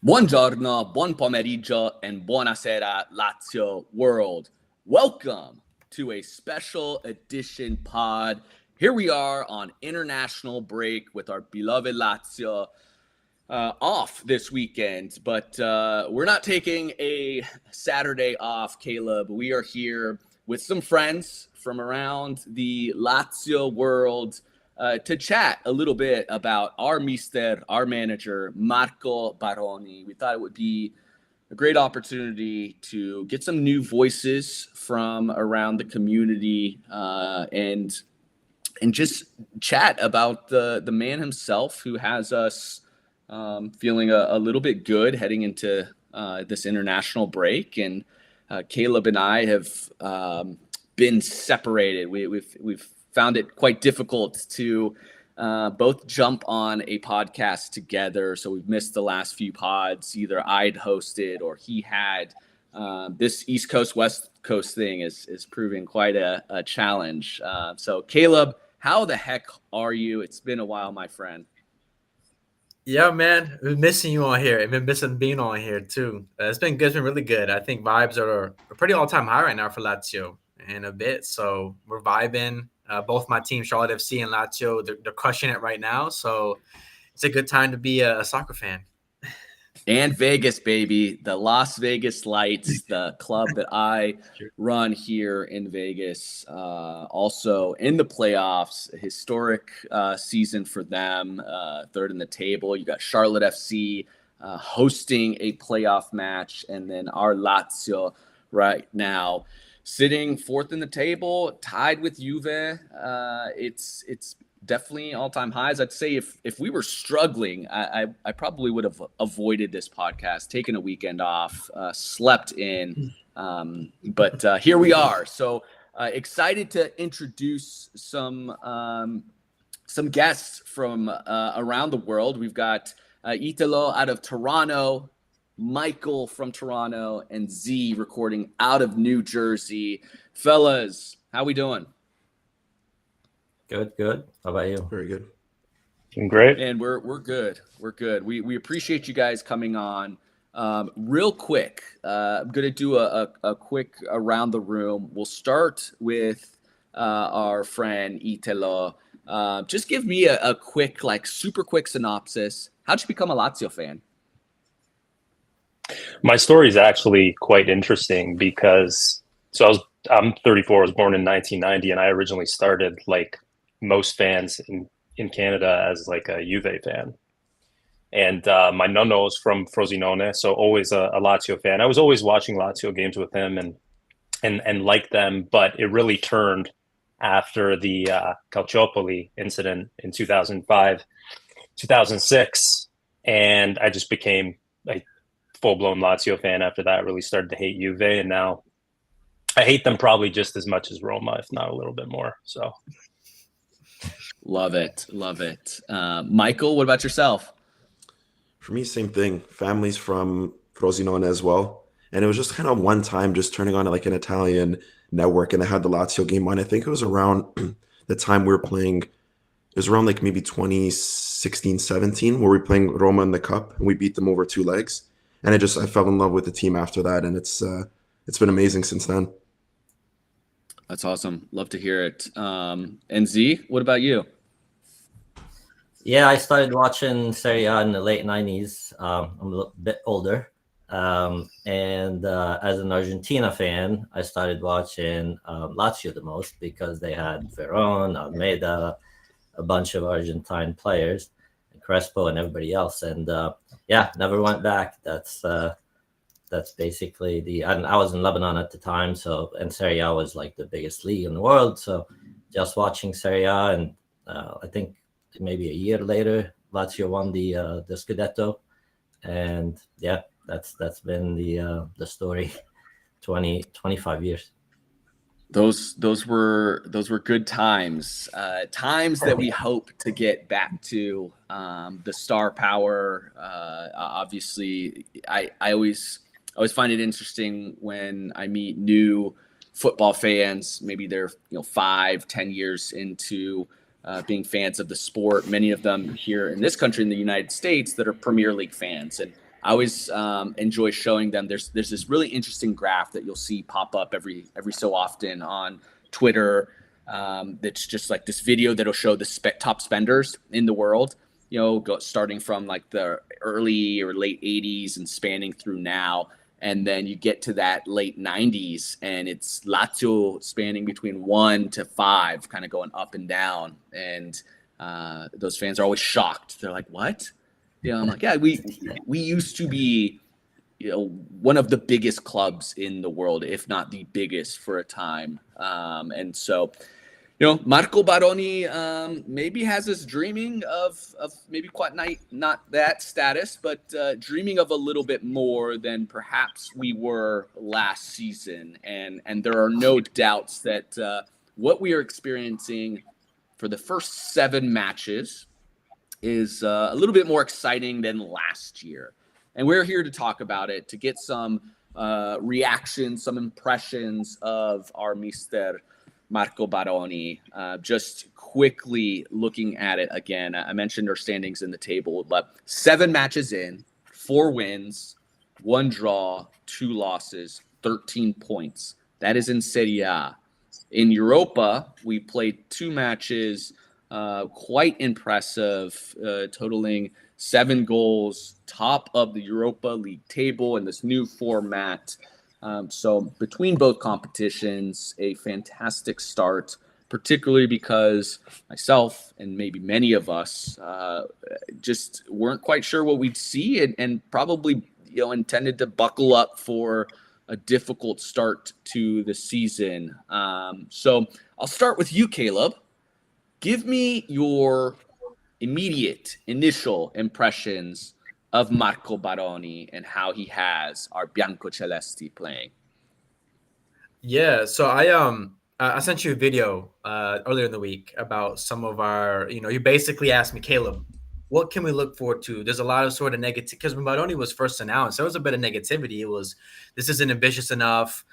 Buongiorno, buon pomeriggio, and buonasera, Lazio world. Welcome to a special edition pod. Here we are on international break with our beloved Lazio off this weekend, but we're not taking a Saturday off, Caleb. We are here with some friends from around the Lazio world to chat a little bit about our mister, our manager, Marco Baroni. We thought it would be a great opportunity to get some new voices from around the community and just chat about the man himself who has us feeling a little bit good heading into this international break. And Caleb and I have been separated. We've found it quite difficult to both jump on a podcast together. So we've missed the last few pods. Either I'd hosted or he had. This East Coast, West Coast thing is proving quite a challenge. So Caleb, how the heck are you? It's been a while, my friend. Yeah, man, I've been missing you on here. I've been missing being on here too. It's been good. It's been really good. I think vibes are pretty all-time high right now for Lazio in a bit. So we're vibing. Both my team, Charlotte FC and Lazio, they're crushing it right now. So it's a good time to be a soccer fan. And Vegas, baby, the Las Vegas Lights, the club that I run here in Vegas, also in the playoffs, a historic season for them, third in the table. You got Charlotte FC hosting a playoff match, and then our Lazio right now sitting fourth in the table, tied with Juve. It's definitely all-time highs. I'd say if we were struggling, I probably would have avoided this podcast, taken a weekend off, slept in. But here we are. So excited to introduce some guests from around the world. We've got Italo out of Toronto, Michael from Toronto, and Z recording out of New Jersey. Fellas, how we doing? Good. How about you? Very good. Doing great. And we're good. We're good. We appreciate you guys coming on. Real quick, I'm going to do a quick around the room. We'll start with our friend Italo. Just give me a quick, super quick synopsis. How'd you become a Lazio fan? My story is actually quite interesting because I'm 34. I was born in 1990, and I originally started like most fans in Canada as like a Juve fan. And my nonno was from Frosinone, so always a Lazio fan. I was always watching Lazio games with him and liked them, but it really turned after the Calciopoli incident in 2005, 2006, and I just became a full-blown Lazio fan after that. I really started to hate Juve, and now I hate them probably just as much as Roma, if not a little bit more. So, love it. Michael, what about yourself? For me, same thing. Family's from Frosinone as well. And it was just kind of one time just turning on like an Italian network, and they had the Lazio game on. I think it was around the time we were playing. It was around like maybe 2016, 17, where we were playing Roma in the cup, and we beat them over two legs. And I fell in love with the team after that, and it's been amazing since then. That's awesome. Love to hear it. And Z, what about you? Yeah, I started watching Serie A in the late 90s. I'm a little bit older. And as an Argentina fan, I started watching Lazio the most because they had Veron, Almeida, a bunch of Argentine players, and Crespo and everybody else. And never went back. That's basically and I was in Lebanon at the time. And Serie A was like the biggest league in the world. So just watching Serie A, and I think maybe a year later, Lazio won the Scudetto. And yeah, that's been the story 25 years. Those were good times. Times that we hope to get back to. The star power. Obviously, I always find it interesting when I meet new football fans. Maybe they're 5-10 years into being fans of the sport. Many of them here in this country, in the United States, that are Premier League fans. And I always enjoy showing them. There's this really interesting graph that you'll see pop up every so often on Twitter. That's just like this video that'll show the top spenders in the world. Starting from like the early or late 80s and spanning through now. And then you get to that late 90s, and it's Lazio spanning between 1 to 5, kind of going up and down. And those fans are always shocked. They're like, "What?" I'm like, "Yeah, we used to be, one of the biggest clubs in the world, if not the biggest for a time." And so, Marco Baroni maybe has us dreaming of maybe quite not that status, but dreaming of a little bit more than perhaps we were last season. And there are no doubts that what we are experiencing for the first 7 matches is a little bit more exciting than last year. And we're here to talk about it, to get some reactions, some impressions of our Mr. Marco Baroni. Just quickly looking at it again, I mentioned our standings in the table, but 7 matches in, 4 wins, 1 draw, 2 losses, 13 points. That is in Serie A. In Europa, we played 2 matches, quite impressive, totaling 7 goals, top of the Europa League table in this new format. So between both competitions, a fantastic start, particularly because myself and maybe many of us just weren't quite sure what we'd see, and probably intended to buckle up for a difficult start to the season. So I'll start with you, Caleb. Give me your immediate initial impressions of Marco Baroni and how he has our Biancocelesti playing. Yeah, so I sent you a video earlier in the week about some of our, you basically asked me, Caleb, what can we look forward to? There's a lot of sort of negative, because when Baroni was first announced, there was a bit of negativity. It was, this isn't ambitious enough.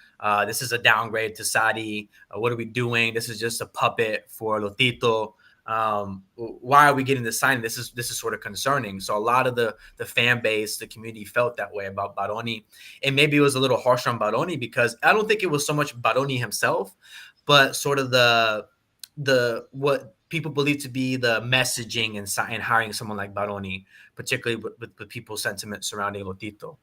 This is a downgrade to Sadi. What are we doing? This is just a puppet for Lotito. Why are we getting this sign? This is sort of concerning. So a lot of the fan base, the community felt that way about Baroni, and maybe it was a little harsh on Baroni because I don't think it was so much Baroni himself, but sort of the what people believe to be the messaging and hiring someone like Baroni, particularly with people's sentiment surrounding Lotito.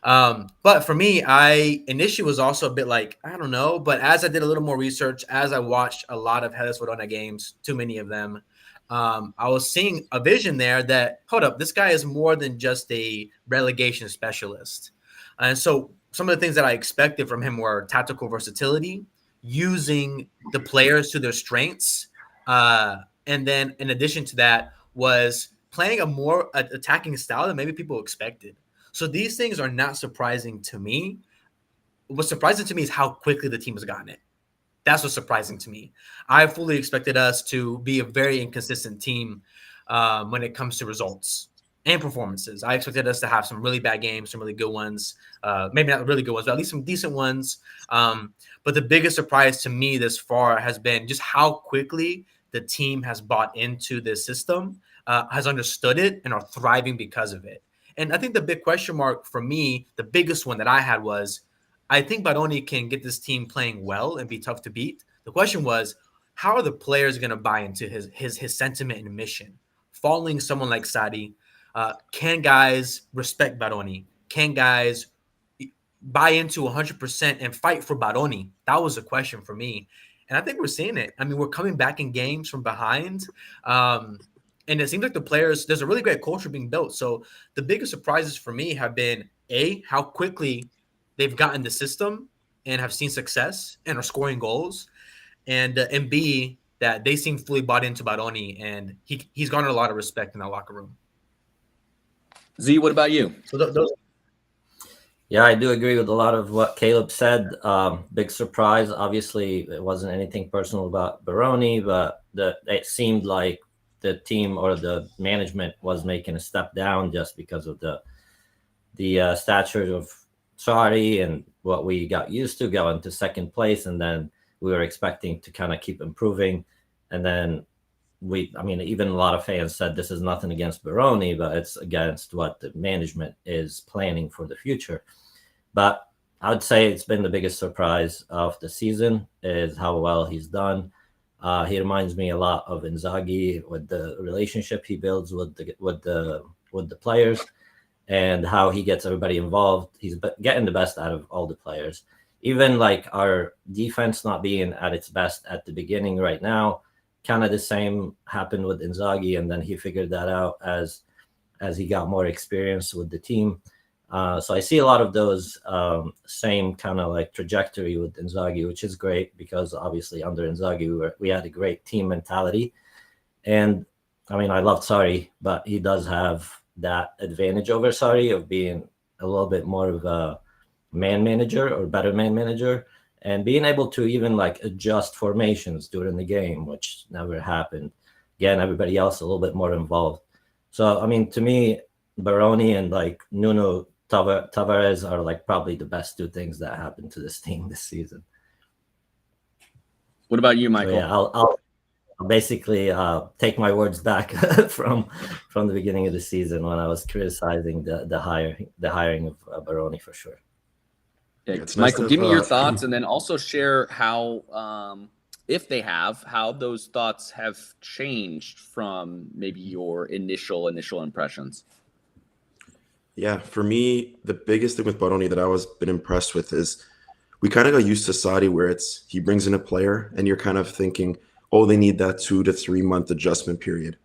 But for me, I initially was also a bit like, I don't know. But as I did a little more research, as I watched a lot of Hellas Verona games, too many of them, I was seeing a vision there that, hold up, this guy is more than just a relegation specialist. And so some of the things that I expected from him were tactical versatility, using the players to their strengths. And then in addition to that was playing a more attacking style than maybe people expected. So these things are not surprising to me. What's surprising to me is how quickly the team has gotten it. That's what's surprising to me. I fully expected us to be a very inconsistent team when it comes to results and performances. I expected us to have some really bad games, some really good ones, maybe not really good ones, but at least some decent ones. But the biggest surprise to me this far has been just how quickly the team has bought into this system, has understood it, and are thriving because of it. And I think the big question mark for me, the biggest one that I had was, I think Baroni can get this team playing well and be tough to beat. The question was, how are the players going to buy into his sentiment and mission? Following someone like Sadi, can guys respect Baroni? Can guys buy into 100% and fight for Baroni? That was a question for me. And I think we're seeing it. I mean, we're coming back in games from behind. And it seems like the players, there's a really great culture being built. So the biggest surprises for me have been, A, how quickly they've gotten the system and have seen success and are scoring goals. And B, that they seem fully bought into Baroni, and he's garnered a lot of respect in that locker room. Z, what about you? So those. Yeah, I do agree with a lot of what Caleb said. Big surprise. Obviously, it wasn't anything personal about Baroni, but it seemed like the team or the management was making a step down just because of the stature of Sarri and what we got used to, going to second place, and then we were expecting to kind of keep improving. And then I mean, even a lot of fans said this is nothing against Baroni, but it's against what the management is planning for the future. But I would say it's been the biggest surprise of the season is how well he's done. He reminds me a lot of Inzaghi with the relationship he builds with the players and how he gets everybody involved. He's getting the best out of all the players. Even like our defense not being at its best at the beginning right now, kind of the same happened with Inzaghi, and then he figured that out as he got more experience with the team. So I see a lot of those same kind of like trajectory with Inzaghi, which is great because obviously under Inzaghi we had a great team mentality. And I mean, I love Sarri, but he does have that advantage over Sarri of being a little bit more of a man manager or better man manager and being able to even like adjust formations during the game, which never happened. Again, everybody else a little bit more involved. So, I mean, to me, Baroni and like Nuno Tavares are like probably the best two things that happened to this team this season. What about you, Michael? So, yeah, I'll basically take my words back from the beginning of the season when I was criticizing the hiring of Baroni for sure. Yeah, It's Michael, nice to give me have, your thoughts, and then also share how, if they have, how those thoughts have changed from maybe your initial impressions. Yeah, for me, the biggest thing with Baroni that I was been impressed with is we kind of got used to Saudi where it's he brings in a player and you're kind of thinking, oh, they need that 2 to 3 month adjustment period.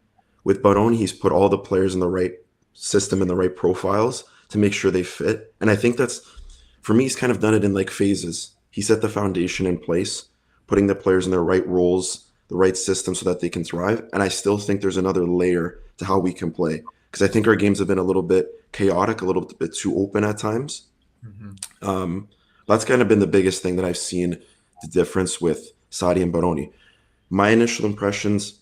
With Baroni, he's put all the players in the right system and the right profiles to make sure they fit. And I think that's for me, he's kind of done it in like phases. He set the foundation in place, putting the players in their right roles, the right system so that they can thrive. And I still think there's another layer to how we can play because I think our games have been a little bit chaotic, a little bit too open at times. That's kind of been the biggest thing that I've seen the difference with Sadi and Baroni. My initial impressions,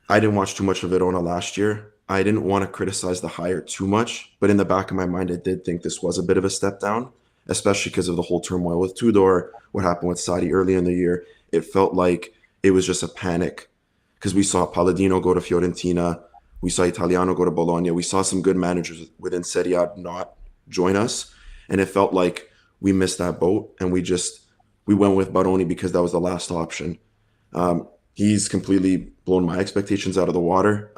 I didn't watch too much of Verona last year. I didn't want to criticize the hire too much, but in the back of my mind, I did think this was a bit of a step down, especially because of the whole turmoil with Tudor, what happened with Sadi early in the year. It felt like it was just a panic because we saw Palladino go to Fiorentina. We saw Italiano go to Bologna. We saw some good managers within Serie A not join us. And it felt like we missed that boat and we went with Baroni because that was the last option. He's completely blown my expectations out of the water.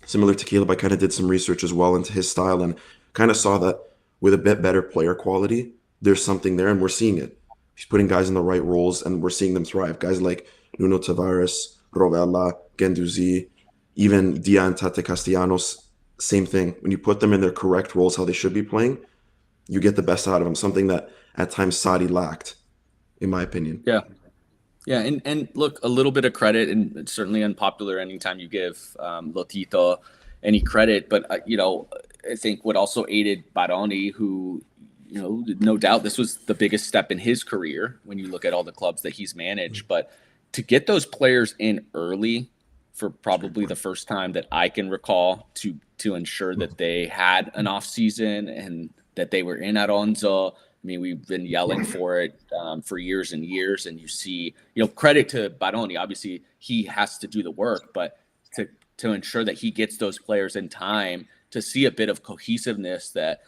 Similar to Caleb, I kind of did some research as well into his style and kind of saw that with a bit better player quality, there's something there and we're seeing it. He's putting guys in the right roles and we're seeing them thrive. Guys like Nuno Tavares, Rovella, Guendouzi, even Dia and Tate Castellanos, same thing. When you put them in their correct roles, how they should be playing, you get the best out of them. Something that at times Sadi lacked, in my opinion. Yeah. Yeah, and look, a little bit of credit, and it's certainly unpopular anytime you give Lotito any credit, but I think what also aided Baroni, who no doubt this was the biggest step in his career when you look at all the clubs that he's managed, but to get those players in early for probably the first time that I can recall to ensure that they had an off season and that they were in Aronzo. I mean, we've been yelling for it for years and years, and you see, credit to Baroni. Obviously, he has to do the work, but to ensure that he gets those players in time, to see a bit of cohesiveness that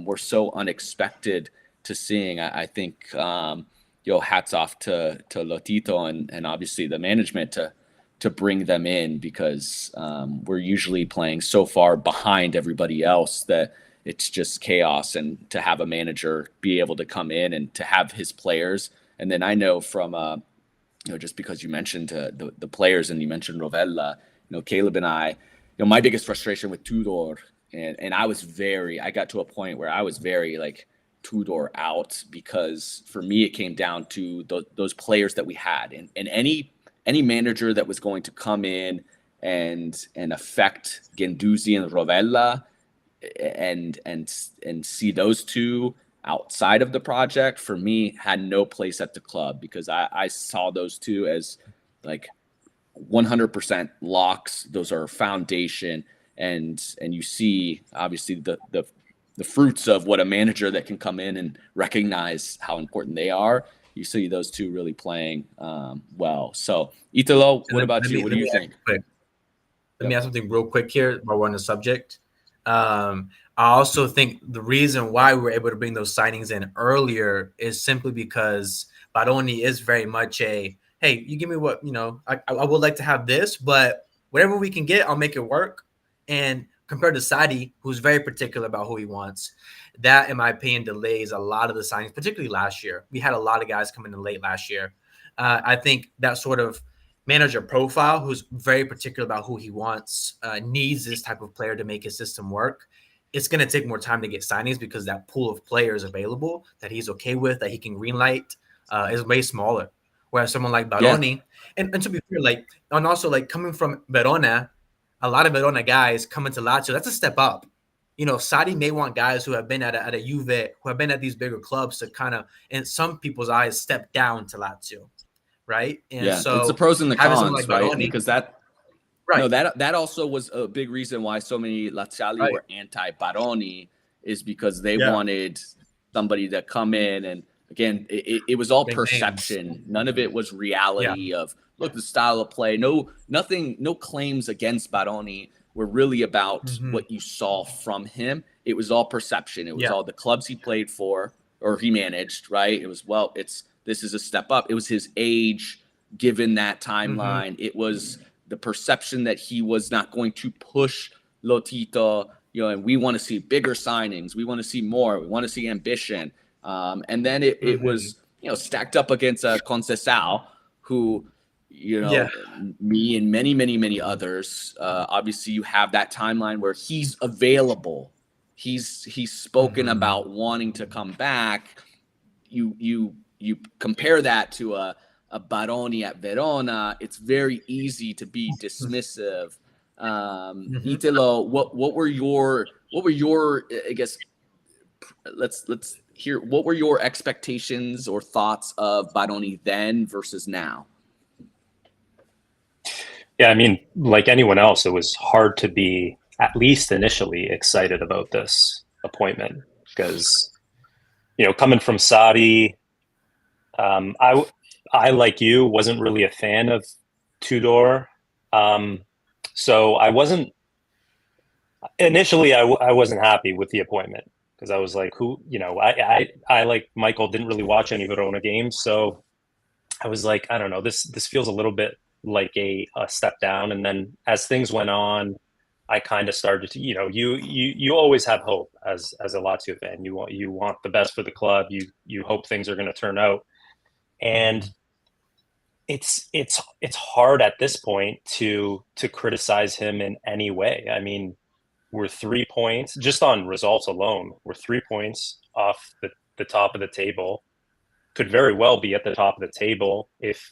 we're so unexpected to seeing. I think, hats off to Lotito and obviously the management to bring them in because we're usually playing so far behind everybody else that it's just chaos, and to have a manager be able to come in and to have his players. And then I know from, just because you mentioned the players and you mentioned Rovella, Caleb and I, my biggest frustration with Tudor, and I got to a point where I was very like Tudor out because for me, it came down to those players that we had and any manager that was going to come in and affect Guendouzi and Rovella, and see those two outside of the project, for me, had no place at the club because I saw those two as like 100% locks. Those are foundation, and you see obviously the fruits of what a manager that can come in and recognize how important they are. you see those two really playing well. So, Italo, what about you? What do you think? Let me add something real quick here while we're on the subject. I also think the reason why we were able to bring those signings in earlier is simply because Baroni is very much a, hey, you give me what, I would like to have this, but whatever we can get, I'll make it work. And compared to Sadi, who's very particular about who he wants, that, in my opinion, delays a lot of the signings, particularly last year. We had a lot of guys coming in late last year. I think that sort of manager profile, who's very particular about who he wants, needs this type of player to make his system work. It's going to take more time to get signings because that pool of players available that he's okay with, that he can greenlight, is way smaller. Whereas someone like Baroni, and to be fair, and also coming from Verona, a lot of Verona guys coming to Lazio, that's a step up. Sadi may want guys who have been at a Juve, who have been at these bigger clubs to kind of, in some people's eyes, step down to Lazio. Right. And so it's the pros and the cons, like right? Baroni, because that also was a big reason why so many Laziali were anti-Baroni, is because they wanted somebody to come in, and again, it was all perception. None of it was reality of, look, the style of play. No claims against Baroni were really about what you saw from him. It was all perception. It was all the clubs he played for or he managed, right? It was, this is a step up. It was his age, given that timeline. It was the perception that he was not going to push Lotito, and we want to see bigger signings. We want to see more. We want to see ambition. And then it was, stacked up against Conceição, who, me and many, many, many others. Obviously, you have that timeline where he's available. He's spoken about wanting to come back. You compare that to a Baroni at Verona. It's very easy to be dismissive. Italo, what were your I guess let's hear, what were your expectations or thoughts of Baroni then versus now? Yeah, I mean, like anyone else, it was hard to be, at least initially, excited about this appointment because, coming from Sadi, I, like you, wasn't really a fan of Tudor. So I wasn't, initially, I wasn't happy with the appointment because I was like, I like Michael, didn't really watch any Verona games. So I was like, I don't know, this feels a little bit like a step down. And then as things went on, I kind of started to, you always have hope as a Lazio fan. You want the best for the club. You hope things are going to turn out. And it's hard at this point to criticize him in any way. I mean, we're 3 points just on results alone. We're 3 points off the top of the table. Could very well be at the top of the table if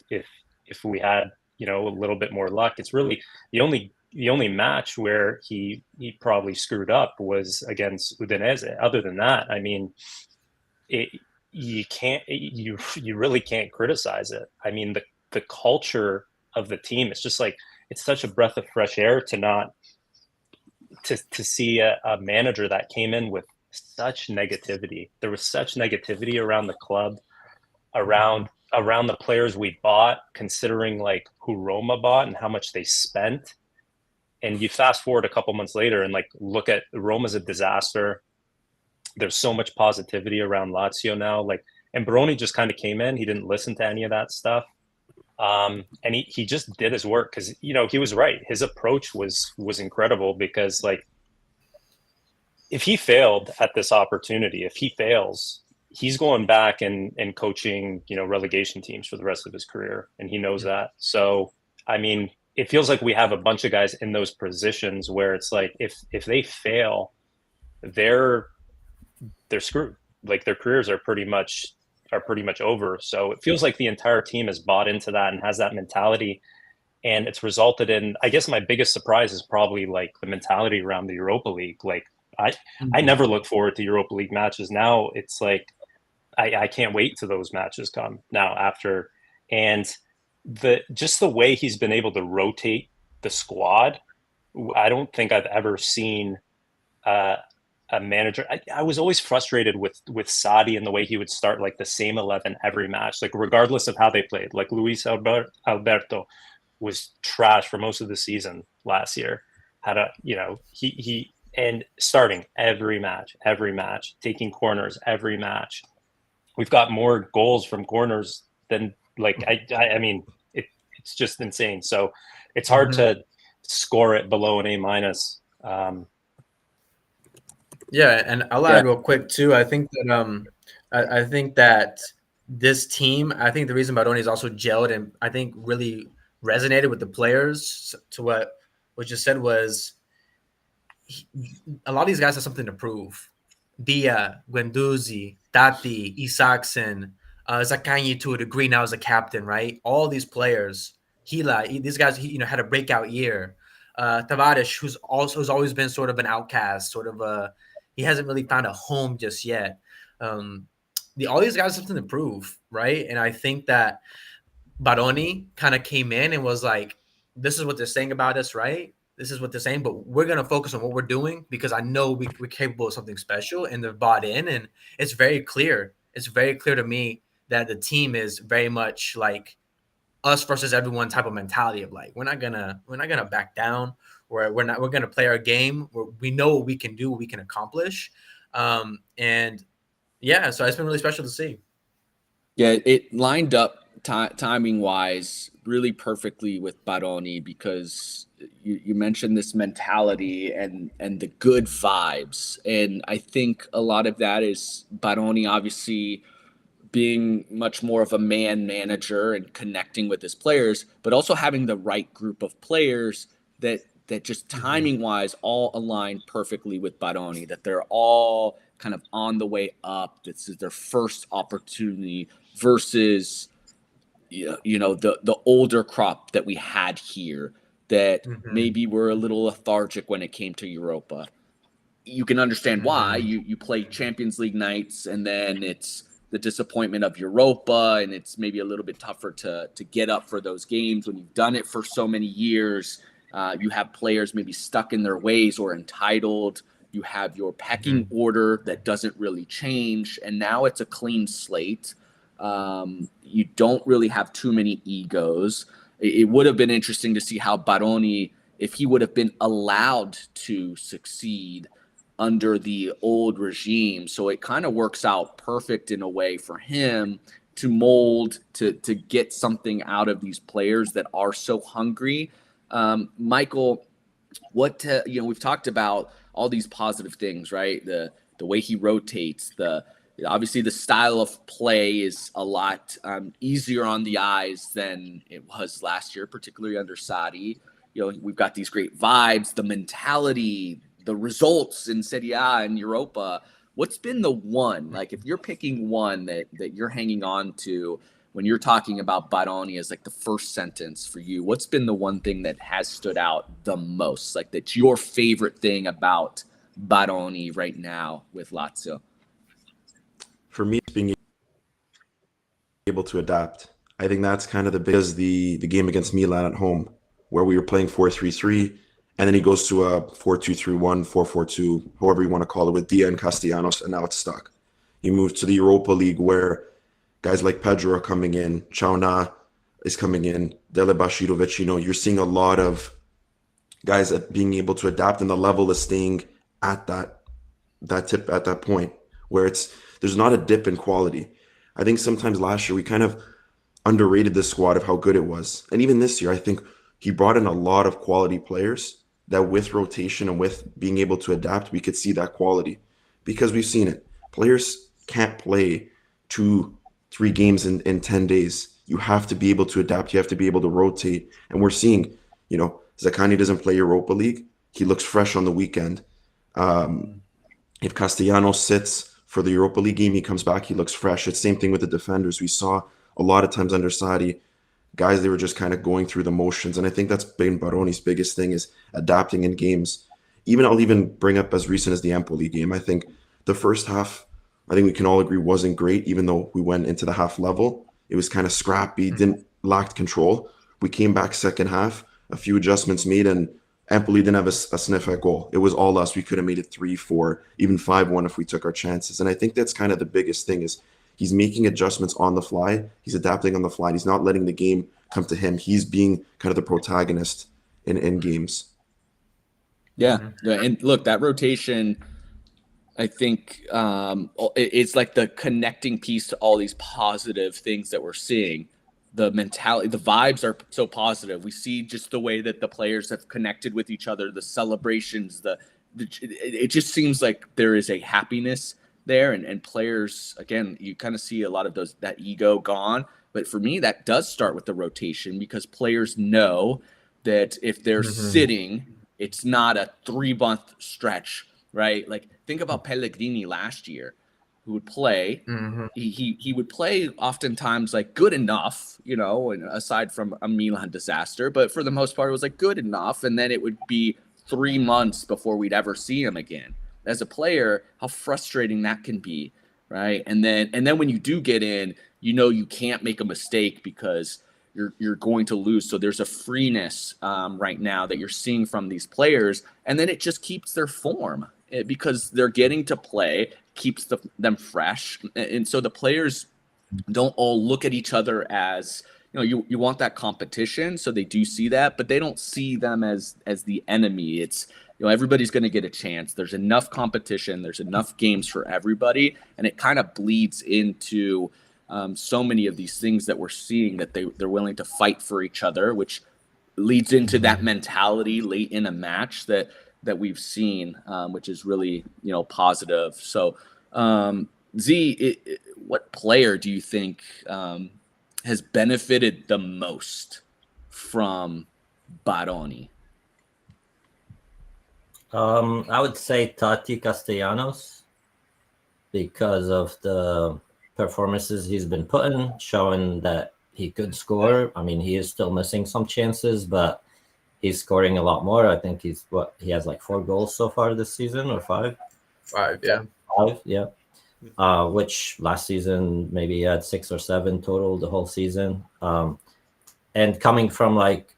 we had, a little bit more luck. It's really the only match where he probably screwed up was against Udinese. Other than that, I mean, you really can't criticize it. I mean, the culture of the team, it's just like, it's such a breath of fresh air to see a manager that came in with such negativity. There was such negativity around the club, around the players we bought, considering like who Roma bought and how much they spent. And you fast forward a couple months later and look at Roma's a disaster. There's so much positivity around Lazio now. And Baroni just kind of came in. He didn't listen to any of that stuff. And he just did his work because, he was right. His approach was incredible because if he failed at this opportunity, if he fails, he's going back and coaching, relegation teams for the rest of his career. And he knows that. So, I mean, it feels like we have a bunch of guys in those positions where it's like, if they fail, they're screwed. Like their careers are pretty much over. So it feels like the entire team has bought into that and has that mentality. And it's resulted in, I guess my biggest surprise is probably the mentality around the Europa League. I never look forward to Europa League matches. Now it's like, I can't wait till those matches come now after. And just the way he's been able to rotate the squad, I don't think I've ever seen a a manager. I was always frustrated with Sadi and the way he would start like the same 11 every match, like regardless of how they played. Like Luis Alberto was trash for most of the season last year. Had a, he and starting every match, taking corners every match. We've got more goals from corners than like I mean it's just insane. So it's hard to score it below an A-. Yeah, and I'll add real quick too. I think that I think that this team, I think the reason Baroni is also gelled and I think really resonated with the players to what you said was a lot of these guys have something to prove. Dia, Guendouzi, Tati, Isaacson, Zakanyi to a degree now as a captain, right? All these players, these guys, had a breakout year. Tavares, who's always been sort of an outcast, he hasn't really found a home just yet. All these guys have something to prove, right? And I think that Baroni kind of came in and was like, this is what they're saying about us, right? This is what they're saying, but we're going to focus on what we're doing because I know we're capable of something special, and they're bought in. And it's very clear. It's very clear to me that the team is very much like us versus everyone type of mentality of like, we're not gonna back down. We're going to play our game. We know what we can do, what we can accomplish. And yeah, so it's been really special to see. Yeah, it lined up timing wise really perfectly with Baroni because you mentioned this mentality and the good vibes, and I think a lot of that is Baroni obviously being much more of a man manager and connecting with his players, but also having the right group of players that just timing wise all align perfectly with Baroni, that they're all kind of on the way up. This is their first opportunity versus the older crop that we had here that maybe were a little lethargic when it came to Europa. You can understand why. You play Champions League nights and then it's the disappointment of Europa, and it's maybe a little bit tougher to get up for those games when you've done it for so many years. You have players maybe stuck in their ways or entitled. You have your pecking order that doesn't really change, and now it's a clean slate. You don't really have too many egos. It would have been interesting to see how Baroni, if he would have been allowed to succeed under the old regime. So it kind of works out perfect in a way for him to mold, to get something out of these players that are so hungry. Michael, we've talked about all these positive things, right? The way he rotates, obviously the style of play is a lot easier on the eyes than it was last year, particularly under Sadi. We've got these great vibes, the mentality, the results in Serie A and Europa. What's been the one, like if you're picking one that you're hanging on to when you're talking about Baroni as like the first sentence for you, what's been the one thing that has stood out the most? Like that's your favorite thing about Baroni right now with Lazio? For me, it's being able to adapt. I think that's kind of the game against Milan at home, where we were playing 4-3-3, and then he goes to a 4-2-3-1, 4-4-2, however you want to call it, with Dia and Castellanos, and now it's stuck. He moves to the Europa League, where guys like Pedro are coming in, Chauna is coming in, Dele Bashirovic. You're seeing a lot of guys being able to adapt, and the level is staying at that point where there's not a dip in quality. I think sometimes last year we kind of underrated this squad of how good it was. And even this year, I think he brought in a lot of quality players that with rotation and with being able to adapt, we could see that quality because we've seen it. Players can't play 2-3 games in 10 days. You have to be able to adapt. You have to be able to rotate. And we're seeing, Zaccagni doesn't play Europa League. He looks fresh on the weekend. If Castellanos sits for the Europa League game, he comes back, he looks fresh. It's the same thing with the defenders. We saw a lot of times under Sadi, guys, they were just kind of going through the motions. And I think that's been Baroni's biggest thing is adapting in games. I'll even bring up as recent as the Empoli game. I think the first half, I think we can all agree wasn't great, even though we went into the half level. It was kind of scrappy, lacked control. We came back second half, a few adjustments made, and Empoli didn't have a sniff at goal. It was all us. We could have made it 3-4, even 5-1 if we took our chances. And I think that's kind of the biggest thing is he's making adjustments on the fly. He's adapting on the fly. He's not letting the game come to him. He's being kind of the protagonist in games. Yeah. And look, that rotation, I think it's like the connecting piece to all these positive things that we're seeing. The mentality, the vibes are so positive. We see just the way that the players have connected with each other, the celebrations, it just seems like there is a happiness there. And players, again, you kind of see a lot of that ego gone. But for me, that does start with the rotation because players know that if they're sitting, it's not a 3-month stretch, right? Like think about Pellegrini last year, who would play. He would play oftentimes like good enough, and aside from a Milan disaster, but for the most part, it was like good enough. And then it would be 3 months before we'd ever see him again. As a player, how frustrating that can be, right? And then when you do get in, you can't make a mistake because you're going to lose. So there's a freeness right now that you're seeing from these players, and then it just keeps their form because they're getting to play, keeps them fresh. And so the players don't all look at each other as, you want that competition. So they do see that, but they don't see them as the enemy. It's, everybody's going to get a chance. There's enough competition. There's enough games for everybody. And it kind of bleeds into so many of these things that we're seeing that they're willing to fight for each other, which leads into that mentality late in a match that we've seen, which is really, positive. So, what player do you think has benefited the most from Baroni? I would say Tati Castellanos because of the performances he's been putting, showing that he could score. I mean, he is still missing some chances, but he's scoring a lot more. I think he has like 4 goals so far this season, or 5. 5, yeah. 5, yeah. Which last season maybe he had 6 or 7 total the whole season. And coming from like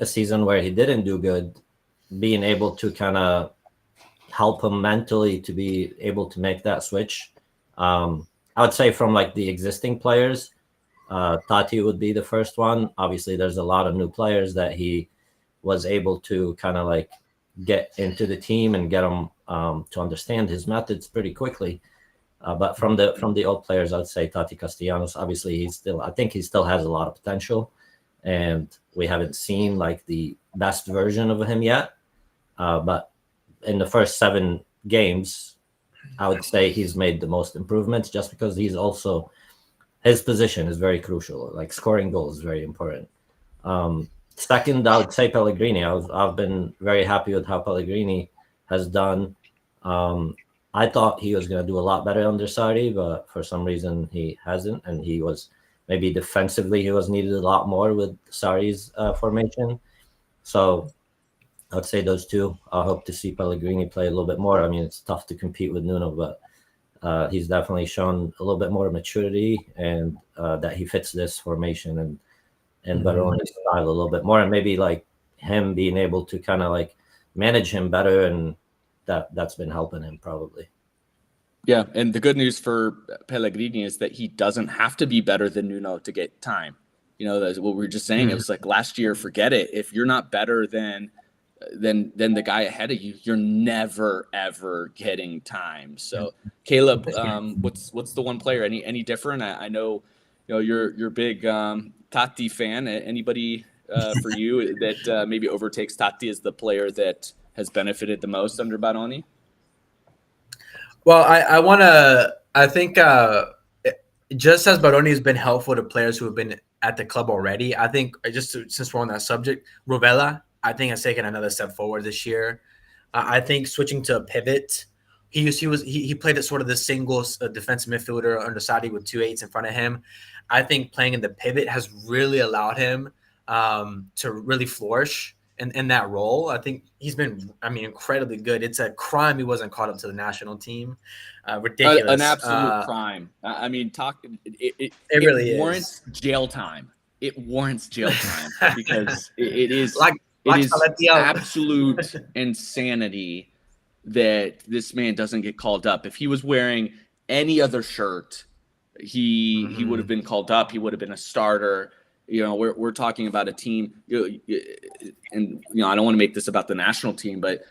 a season where he didn't do good, being able to kind of help him mentally to be able to make that switch. I would say from like the existing players, Tati would be the first one. Obviously, there's a lot of new players that he was able to kind of like get into the team and get them to understand his methods pretty quickly. But from the old players, I'd say Tati Castellanos. Obviously, I think he still has a lot of potential, and we haven't seen like the best version of him yet. But in the first 7 games, I would say he's made the most improvements just because his position is very crucial. Like scoring goals is very important. Second, I would say Pellegrini. I've been very happy with how Pellegrini has done. I thought he was going to do a lot better under Sarri, but for some reason he hasn't. And he was maybe defensively, he was needed a lot more with Sarri's formation. So I would say those two. I hope to see Pellegrini play a little bit more. I mean, it's tough to compete with Nuno, but he's definitely shown a little bit more maturity and that he fits this formation and Baroni's style a little bit more. And maybe like him being able to kind of like manage him better, and that's been helping him probably. Yeah, and the good news for Pellegrini is that he doesn't have to be better than Nuno to get time. That's what we were just saying. It was like last year, forget it. If you're not better than the guy ahead of you, you're never ever getting time. So Caleb, what's the one player? Any different? I know, you're a big Tati fan. Anybody for you that maybe overtakes Tati as the player that has benefited the most under Baroni? Well, I think just as Baroni has been helpful to players who have been at the club already, I think since we're on that subject, Rovella, I think has taken another step forward this year. I think switching to a pivot, he played at sort of the single defensive midfielder under Sarri with 2 8s in front of him. I think playing in the pivot has really allowed him to really flourish in that role. I think he's been, incredibly good. It's a crime he wasn't called up to the national team. Ridiculous. An absolute crime. It really warrants jail time. It warrants jail time because it is like It is absolute insanity that this man doesn't get called up. If he was wearing any other shirt, he would have been called up. He would have been a starter. You know, we're talking about a team, and I don't want to make this about the national team, but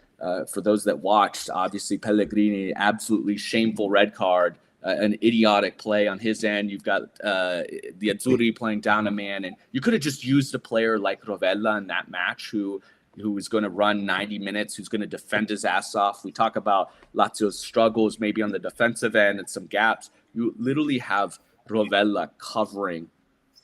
for those that watched, obviously Pellegrini, absolutely shameful red card, an idiotic play on his end. You've got the Azzurri playing down a man, and you could have just used a player like Rovella in that match who is going to run 90 minutes, who's going to defend his ass off. We talk about Lazio's struggles maybe on the defensive end and some gaps. You literally have Rovella covering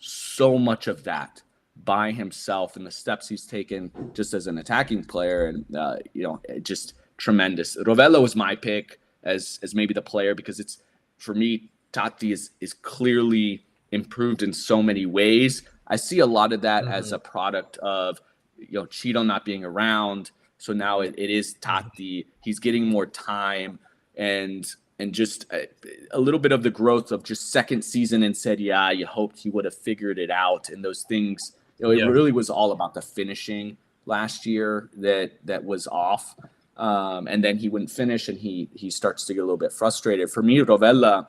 so much of that by himself, and the steps he's taken just as an attacking player, and just tremendous. Rovella was my pick as maybe the player, because it's, for me, Tati is clearly improved in so many ways. I see a lot of that as a product of Cheeto not being around, so now it is Tati. He's getting more time, and just a little bit of the growth of just second season in Serie A. You hoped he would have figured it out, and those things. It really was all about the finishing last year that was off, and then he wouldn't finish, and he starts to get a little bit frustrated. For me, Rovella,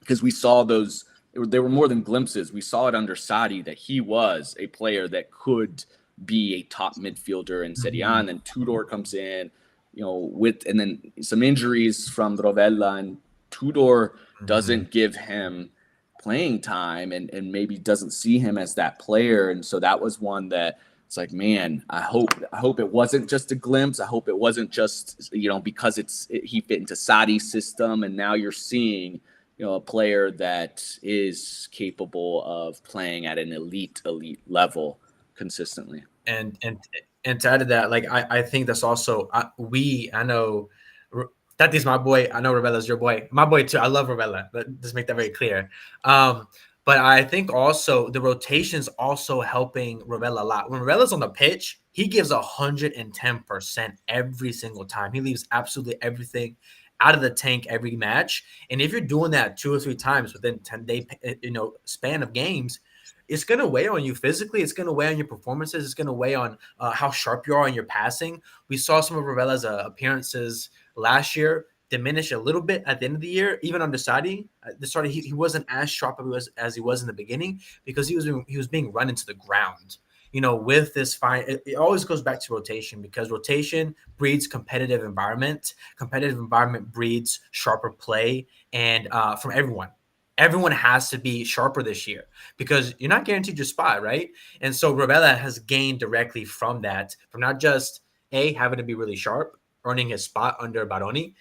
because we saw those, they were more than glimpses. We saw it under Sarri that he was a player that could be a top midfielder in Serie A, and then Tudor comes in. And then some injuries from Rovella, and Tudor doesn't give him playing time, and maybe doesn't see him as that player. And so that was one that it's like, man, I hope it wasn't just a glimpse. I hope it wasn't just, because he fit into Sarri's system, and now you're seeing, a player that is capable of playing at an elite level consistently. And to add to that, like I think that's also I know Tati's my boy. I know Rovella's your boy, my boy too. I love Rovella. Let's make that very clear. But I think also the rotations also helping Rovella a lot. When Rovella's on the pitch, he gives 110% every single time. He leaves absolutely everything out of the tank every match. And if you're doing that 2 or 3 times within 10-day span of games, it's going to weigh on you physically. It's going to weigh on your performances. It's going to weigh on how sharp you are in your passing. We saw some of Rovella's appearances last year diminish a little bit at the end of the year, even under Sarri. He wasn't as sharp as he was in the beginning, because he was being run into the ground. With this fine, it always goes back to rotation, because rotation breeds competitive environment. Competitive environment breeds sharper play, and from everyone. Everyone has to be sharper this year, because you're not guaranteed your spot, right? And so Rovella has gained directly from that, from not just having to be really sharp, earning his spot under Baroni,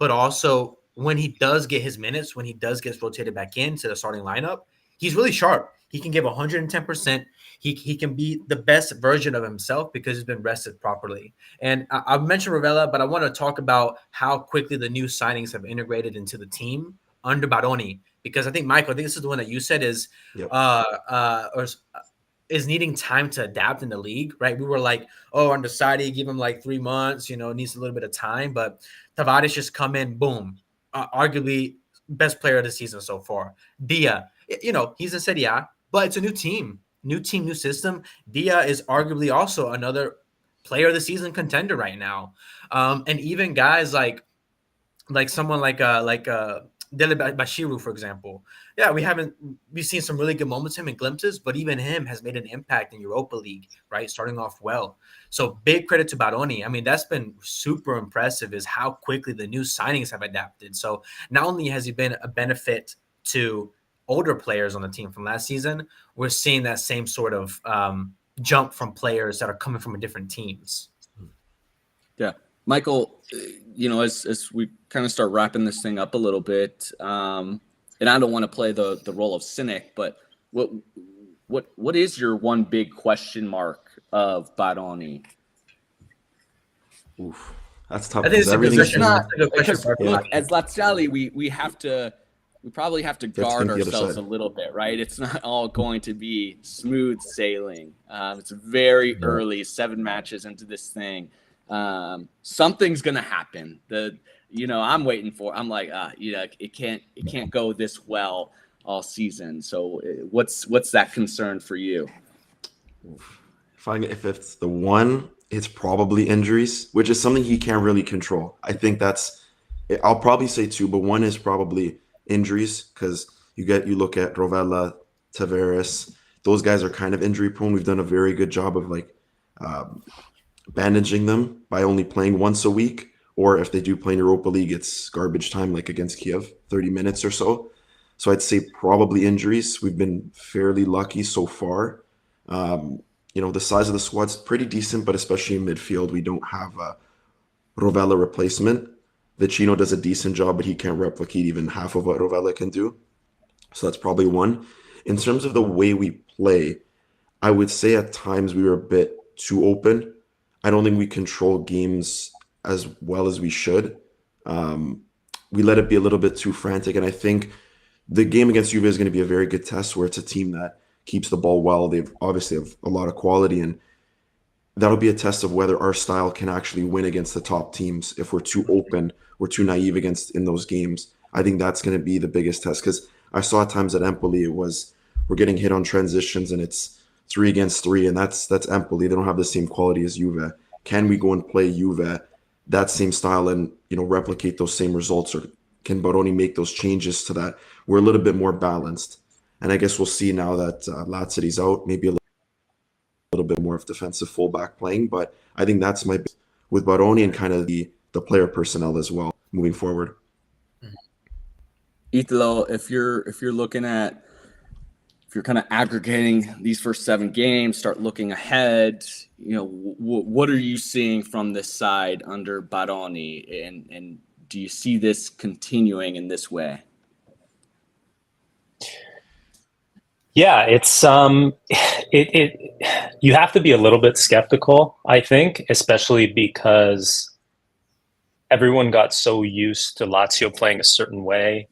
but also when he does get his minutes, when he does get rotated back into the starting lineup, he's really sharp. He can give 110%. He can be the best version of himself because he's been rested properly. And I've mentioned Rovella, but I want to talk about how quickly the new signings have integrated into the team under Baroni. Because I think, Michael, this is the one that you said is is needing time to adapt in the league, right? We were like, under Sarri, give him like 3 months, needs a little bit of time. But Tavares just come in, boom, arguably best player of the season so far. Dia, he's in Serie A, but it's a new team, new system. Dia is arguably also another player of the season contender right now. And even guys like someone like Dele Bashiru, for example. Yeah, we've seen some really good moments him in glimpses, but even him has made an impact in Europa League, right? Starting off well. So big credit to Baroni. I mean, that's been super impressive, is how quickly the new signings have adapted. So not only has he been a benefit to older players on the team from last season, we're seeing that same sort of jump from players that are coming from different teams. Yeah. Michael, as we kind of start wrapping this thing up a little bit, and I don't want to play the role of cynic, but what is your one big question mark of Baroni? Oof, that's tough. I think it's a good question. Look, as Laziali, we probably have to guard ourselves a little bit, right? It's not all going to be smooth sailing. It's very early, 7 matches into this thing. Something's gonna happen. I'm waiting for. I'm like, it can't go this well all season. So what's that concern for you? if it's the one, it's probably injuries, which is something he can't really control. I think I'll probably say two, but one is probably injuries because you look at Rovella, Tavares, those guys are kind of injury prone. We've done a very good job of like bandaging them by only playing once a week, or if they do play in Europa League, it's garbage time, like against Kiev, 30 minutes or so. So I'd say probably injuries. We've been fairly lucky so far. The size of the squad's pretty decent, but especially in midfield, we don't have a Rovella replacement. Vicino does a decent job, but he can't replicate even half of what Rovella can do. So that's probably one. In terms of the way we play, I would say at times we were a bit too open. I don't think we control games as well as we should. We let it be a little bit too frantic, and I think the game against Juve is going to be a very good test where it's a team that keeps the ball well. They've obviously have a lot of quality, and that'll be a test of whether our style can actually win against the top teams. If we're too open, we're too naive in those games. I think that's going to be the biggest test because I saw at times at Empoli we're getting hit on transitions and it's 3 against 3, and that's Empoli. They don't have the same quality as Juve. Can we go and play Juve that same style and replicate those same results, or can Baroni make those changes to that? We're a little bit more balanced, and I guess we'll see now that Lazzari's out, maybe a little bit more of defensive fullback playing. But I think that's with Baroni and kind of the player personnel as well moving forward. Italo, if you're kind of aggregating these first 7 games, start looking ahead, what are you seeing from this side under Baroni, and do you see this continuing in this way? Yeah, it's you have to be a little bit skeptical, I think, especially because everyone got so used to Lazio playing a certain way,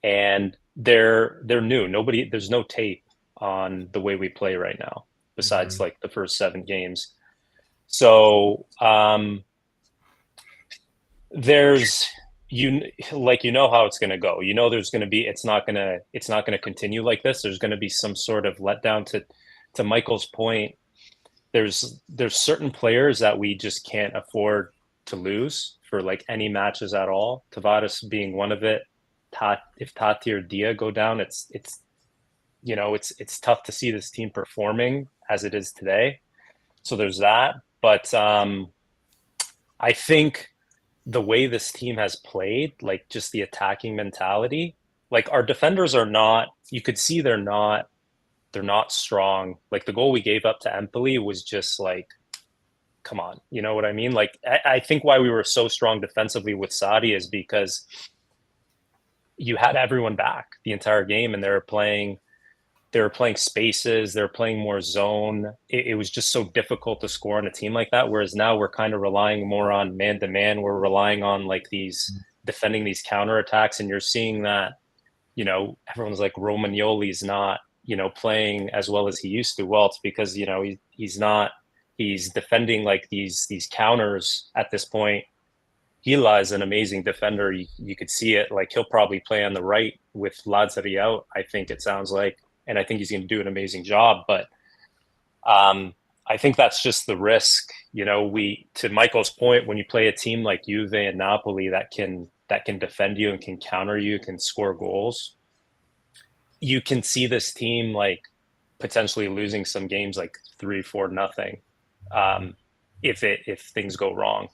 and they're new. There's no tape on the way we play right now, besides like the first 7 games. So there's how it's going to go. There's going to be it's not going to continue like this. There's going to be some sort of letdown. To Michael's point, there's certain players that we just can't afford to lose for like any matches at all. Tavares being one of it. If Tati or Dia go down, it's tough to see this team performing as it is today. So there's that. But I think the way this team has played, like just the attacking mentality, like our defenders are not, you could see they're not strong. Like the goal we gave up to Empoli was just like, come on, you know what I mean? Like I think why we were so strong defensively with Sadi is because you had everyone back the entire game, and they were playing spaces, they're playing more zone. It was just so difficult to score on a team like that. Whereas now we're kind of relying more on man to man. We're relying on like defending these counterattacks, and you're seeing that, everyone's like Romagnoli's not, playing as well as he used to. Well, it's because, he's defending like these counters at this point. Hila is an amazing defender. You could see it. Like he'll probably play on the right with Lazzari out, I think it sounds like. And I think he's going to do an amazing job. But I think that's just the risk. To Michael's point, when you play a team like Juve and Napoli that can defend you and can counter you, can score goals, you can see this team like potentially losing some games like 3-4-0 if things go wrong.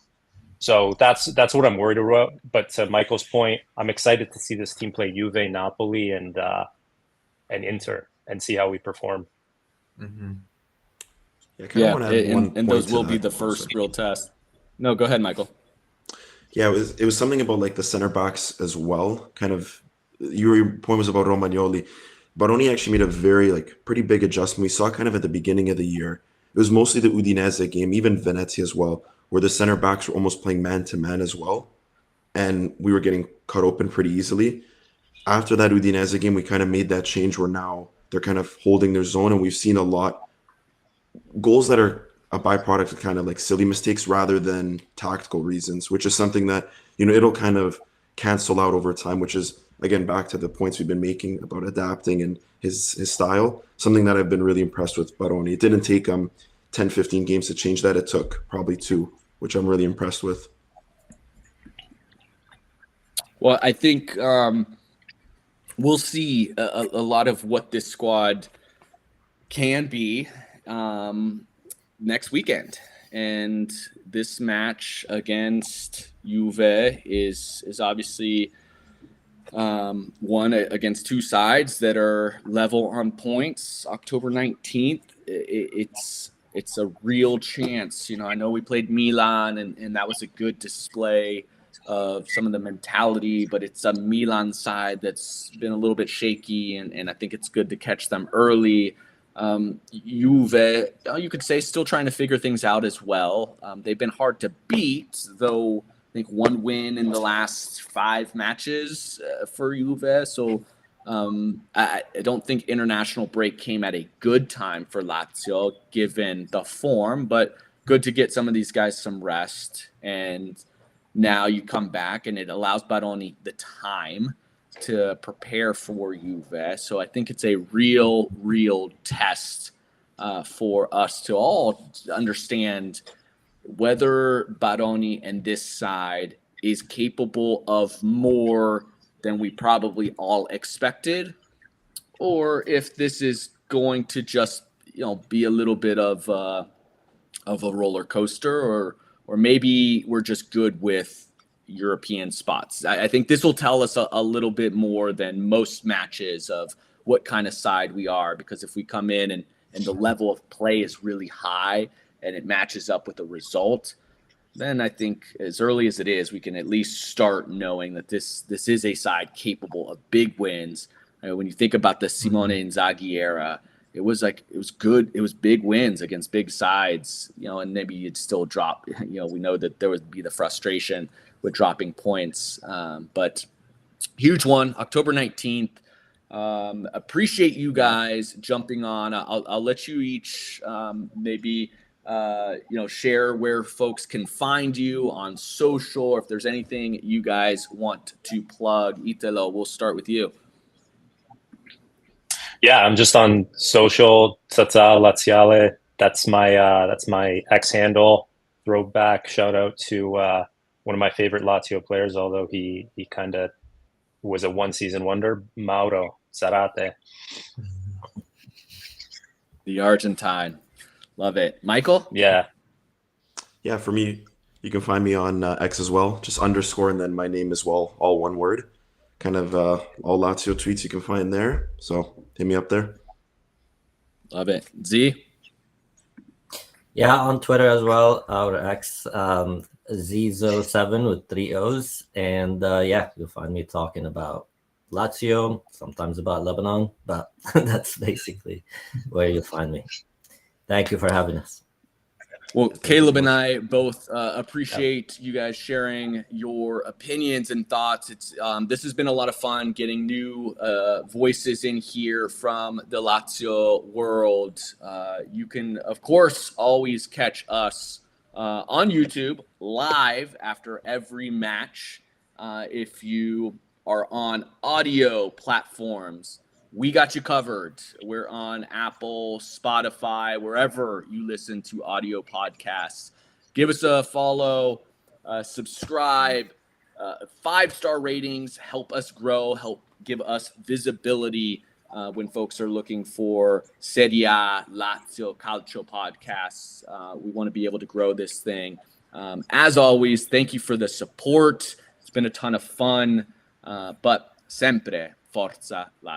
So that's what I'm worried about. But to Michael's point, I'm excited to see this team play Juve, Napoli, and Inter, and see how we perform. Mm-hmm. Yeah, and those will be the first real test. No, go ahead, Michael. Yeah, it was something about like the center backs as well. Kind of, your point was about Romagnoli. Baroni actually made a pretty big adjustment. We saw kind of at the beginning of the year. It was mostly the Udinese game, even Venezia as well, where the center backs were almost playing man-to-man as well. And we were getting cut open pretty easily. After that Udinese game, we kind of made that change where now they're kind of holding their zone, and we've seen a lot goals that are a byproduct of kind of like silly mistakes rather than tactical reasons, which is something that, it'll kind of cancel out over time, which is, again, back to the points we've been making about adapting and his style, something that I've been really impressed with Baroni. It didn't take 10, 15 games to change that. It took probably 2, which I'm really impressed with. Well, I think we'll see a lot of what this squad can be next weekend. And this match against Juve is obviously one against two sides that are level on points. October 19th, it's a real chance. I know we played Milan, and that was a good display of some of the mentality, but it's a Milan side that's been a little bit shaky, and I think it's good to catch them early. Juve, you could say, still trying to figure things out as well. They've been hard to beat, though. I think one win in the last 5 matches for Juve. So I don't think international break came at a good time for Lazio, given the form, but good to get some of these guys some rest. And now you come back, and it allows Baroni the time to prepare for Juve. So I think it's a real test for us to all understand whether Baroni and this side is capable of more than we probably all expected, or if this is going to just be a little bit of a roller coaster, or maybe we're just good with European spots. I think this will tell us a little bit more than most matches of what kind of side we are, because if we come in and the level of play is really high and it matches up with the result, then I think as early as it is, we can at least start knowing that this is a side capable of big wins. When you think about the Simone Inzaghi era, it was good. It was big wins against big sides, and maybe you'd still drop. We know that there would be the frustration with dropping points, but huge one, October 19th. Appreciate you guys jumping on. I'll let you each maybe share where folks can find you on social, or if there's anything you guys want to plug. Italo, we'll start with you. Yeah, I'm just on social. Tata Laziale. That's my X handle. Throwback shout out to one of my favorite Lazio players, although he kind of was a one-season wonder, Mauro Zarate. The Argentine. Love it. Michael? Yeah, for me, you can find me on X as well, just underscore and then my name as well, all one word. Kind of all Lazio tweets you can find there. So hit me up there. Love it. Z? Yeah, on Twitter as well, our X, Zizo7 with 3 O's. And you'll find me talking about Lazio, sometimes about Lebanon, but that's basically where you'll find me. Thank you for having us. Well, Caleb and I both appreciate you guys sharing your opinions and thoughts. This has been a lot of fun getting new voices in here from the Lazio world. You can, of course, always catch us on YouTube live after every match. If you are on audio platforms, we got you covered. We're on Apple, Spotify, wherever you listen to audio podcasts. Give us a follow, subscribe, 5-star ratings, help us grow, help give us visibility when folks are looking for Serie A, Lazio, Calcio podcasts. We want to be able to grow this thing. As always, thank you for the support. It's been a ton of fun, but sempre Forza Lazio.